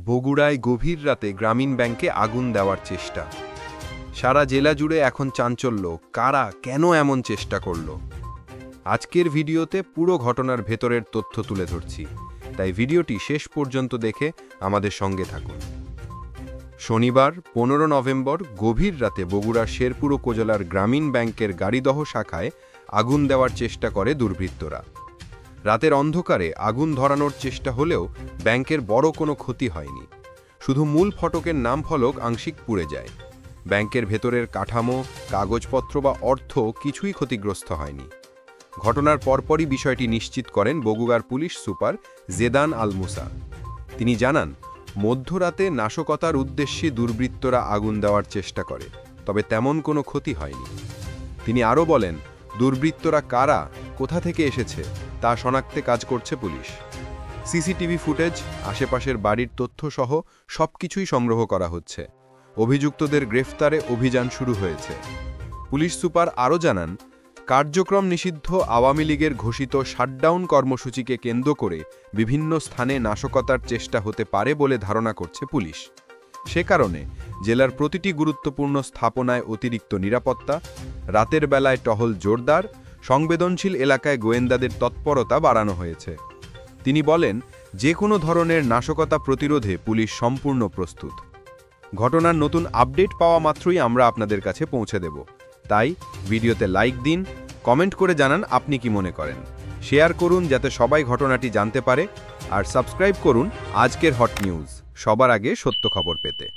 বগুড়ায় গভীর রাতে গ্রামীণ ব্যাংকে আগুন দেওয়ার চেষ্টা। সারা জেলা জুড়ে এখন চাঞ্চল্য, কারা কেন এমন চেষ্টা করল। আজকের ভিডিওতে পুরো ঘটনার ভেতরের তথ্য তুলে ধরছি, তাই ভিডিওটি শেষ পর্যন্ত দেখে আমাদের সঙ্গে থাকুন। শনিবার 15 নভেম্বর গভীর রাতে বগুড়ার শেরপুর উপজেলার গ্রামীণ ব্যাংকের গাড়িদহ শাখায় আগুন দেওয়ার চেষ্টা করে দুর্বৃত্তরা। রাতের অন্ধকারে আগুন ধরানোর চেষ্টা হলেও ব্যাংকের বড় কোনো ক্ষতি হয়নি, শুধু মূল ফটকের নাম ফলক আংশিক পুড়ে যায়। ব্যাংকের ভেতরের কাঠামো, কাগজপত্র বা অর্থ কিছুই ক্ষতিগ্রস্ত হয়নি। ঘটনার পরপরই বিষয়টি নিশ্চিত করেন বগুড়ার পুলিশ সুপার জেদান আল মুসা। তিনি জানান, মধ্যরাতে নাশকতার উদ্দেশ্যে দুর্বৃত্তরা আগুন দেওয়ার চেষ্টা করে, তবে তেমন কোনো ক্ষতি হয়নি। তিনি আরও বলেন, দুর্বৃত্তরা কারা, কোথা থেকে এসেছে তা শনাক্তে কাজ করছে পুলিশ। সিসিটিভি ফুটেজ, আশেপাশের বাড়ির তথ্যসহ সবকিছুই সংগ্রহ করা হচ্ছে। অভিযুক্তদের গ্রেফতারে অভিযান শুরু হয়েছে। পুলিশ সুপার আরও জানান, কার্যক্রম নিষিদ্ধ আওয়ামী লীগের ঘোষিত শাটডাউন কর্মসূচিকে কেন্দ্র করে বিভিন্ন স্থানে নাশকতার চেষ্টা হতে পারে বলে ধারণা করছে পুলিশ। সে কারণে জেলার প্রতিটি গুরুত্বপূর্ণ স্থাপনায় অতিরিক্ত নিরাপত্তা, রাতের বেলায় টহল জোরদার, সংবেদনশীল এলাকায় গোয়েন্দাদের তৎপরতা বাড়ানো হয়েছে। তিনি বলেন, যে কোনো ধরনের নাশকতা প্রতিরোধে পুলিশ সম্পূর্ণ প্রস্তুত। ঘটনার নতুন আপডেট পাওয়া মাত্রই আমরা আপনাদের কাছে পৌঁছে দেব, তাই ভিডিওতে লাইক দিন, কমেন্ট করে জানান আপনি কি মনে করেন, শেয়ার করুন যাতে সবাই ঘটনাটি জানতে পারে, আর সাবস্ক্রাইব করুন আজকের হট নিউজ, সবার আগে সত্য খবর পেতে।